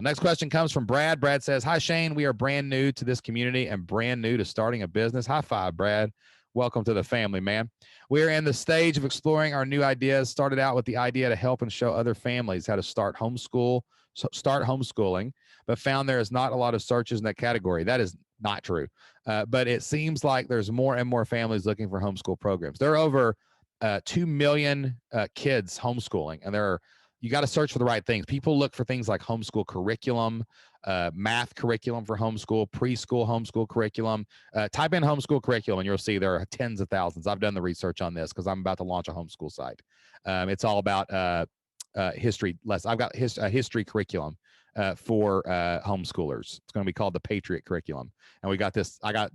Next question comes from Brad. Brad says, hi, Shane. We are brand new to this community and brand new to starting a business. High five, Brad. Welcome to the family, man. We are in the stage of exploring our new ideas. Started out with the idea to help and show other families how to start homeschooling, but found there is not a lot of searches in that category. That is not true. But it seems like there's more and more families looking for homeschool programs. There are over 2 million kids homeschooling, and you got to search for the right things. People look for things like homeschool curriculum, math curriculum for homeschool, preschool homeschool curriculum. Type in homeschool curriculum and you'll see there are tens of thousands. I've done the research on this because I'm about to launch a homeschool site. It's all about history lessons. I've got a history curriculum for homeschoolers. It's going to be called the Patriot Curriculum. And I got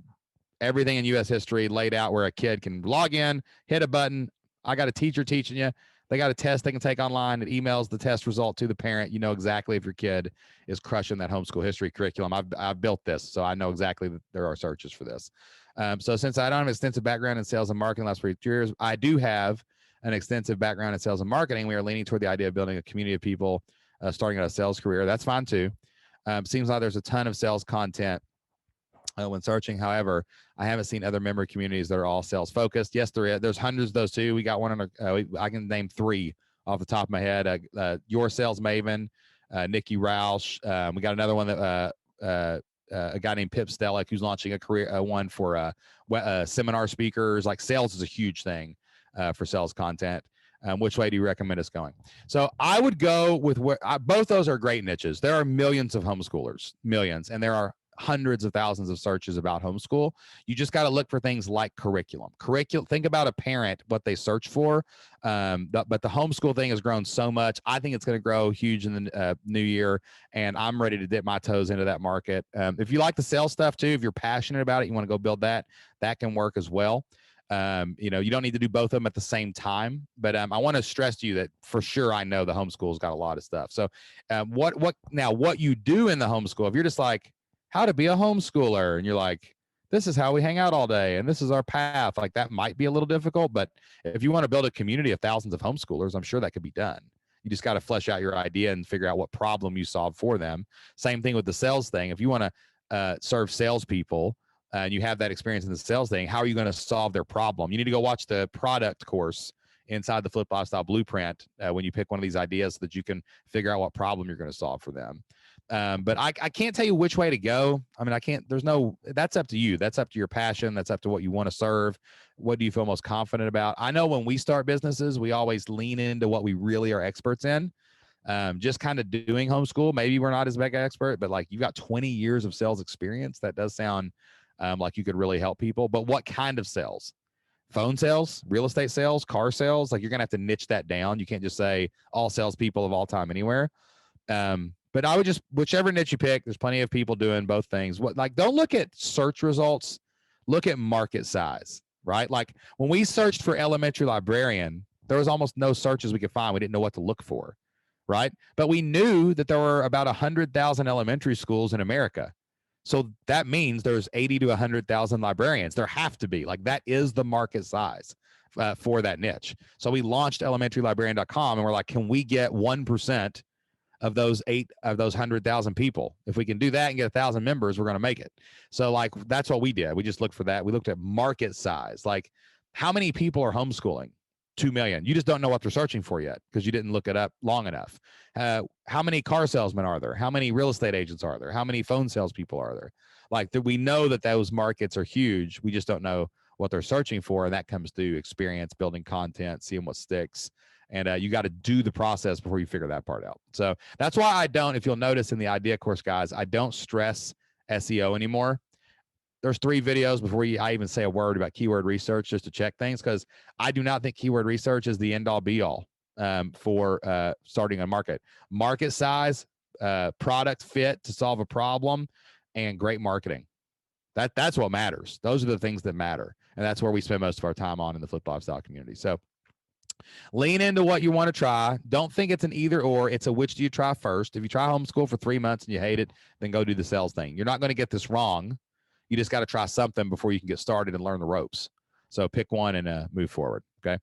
everything in U.S. history laid out where a kid can log in, hit a button. I got a teacher teaching you. They got a test they can take online. It emails the test result to the parent. You know exactly if your kid is crushing that homeschool history curriculum. I've built this, so I know exactly that there are searches for this. So since I don't have an extensive background in sales and marketing the last 3 years, I do have an extensive background in sales and marketing. We are leaning toward the idea of building a community of people starting out a sales career. That's fine too. Seems like there's a ton of sales content when searching. However, I haven't seen other member communities that are all sales focused. Yes, there is. There's hundreds of those too. We got one I can name 3 off the top of my head. Your Sales Maven, Nikki Roush. We got another one that a guy named Pip Stellick who's launching a career one for seminar speakers. Like sales is a huge thing for sales content. Which way do you recommend us going? So I would go with both those are great niches. There are millions of homeschoolers, millions, and there are hundreds of thousands of searches about homeschool. You just got to look for things like curriculum. Think about a parent, what they search for. But the homeschool thing has grown so much. I think it's going to grow huge in the new year, and I'm ready to dip my toes into that market. If you like the sales stuff too, if you're passionate about it, you want to go build that can work as well. You don't need to do both of them at the same time, but I want to stress to you that for sure I know the homeschool's got a lot of stuff. So what you do in the homeschool, if you're just like, how to be a homeschooler, and you're like, this is how we hang out all day and this is our path, like that might be a little difficult. But if you want to build a community of thousands of homeschoolers, I'm sure that could be done. You just got to flesh out your idea and figure out what problem you solve for them. Same thing with the sales thing. If you want to serve salespeople and you have that experience in the sales thing, how are you going to solve their problem? You need to go watch the product course inside the Flip Lifestyle Blueprint when you pick one of these ideas so that you can figure out what problem you're going to solve for them. But I can't tell you which way to go. I mean, that's up to you. That's up to your passion. That's up to what you want to serve. What do you feel most confident about? I know when we start businesses, we always lean into what we really are experts in. Just kind of doing homeschool. Maybe we're not as big an expert, but like you've got 20 years of sales experience. That does sound like you could really help people. But what kind of sales? Phone sales, real estate sales, car sales? Like you're going to have to niche that down. You can't just say all salespeople of all time anywhere. But I would just, whichever niche you pick, there's plenty of people doing both things. Don't look at search results, look at market size, right? Like when we searched for elementary librarian, there was almost no searches we could find. We didn't know what to look for, right? But we knew that there were about 100,000 elementary schools in America. So that means there's 80 to 100,000 librarians. There have to be. Like that is the market size for that niche. So we launched elementarylibrarian.com and we're like, can we get 1% of those 100,000 people? If we can do that and get 1,000 members, we're going to make it. So like, that's what we did. We just looked for that. We looked at market size. Like how many people are homeschooling? 2 million. You just don't know what they're searching for yet because you didn't look it up long enough. How many car salesmen are there? How many real estate agents are there? How many phone salespeople are there? Like we know that those markets are huge. We just don't know what they're searching for. And that comes through experience, building content, seeing what sticks. And you got to do the process before you figure that part out. So that's why if you'll notice in the idea course, guys, I don't stress SEO anymore. There's 3 videos before I even say a word about keyword research just to check things, because I do not think keyword research is the end all be all for starting a market. Market size, product fit to solve a problem, and great marketing. That's what matters. Those are the things that matter. And that's where we spend most of our time on in the Flip Lifestyle community. So lean into what you want to try. Don't think it's an either or. It's a which do you try first. If you try homeschool for 3 months and you hate it, then go do the sales thing. You're not going to get this wrong. You just got to try something before you can get started and learn the ropes. So pick one and move forward. Okay.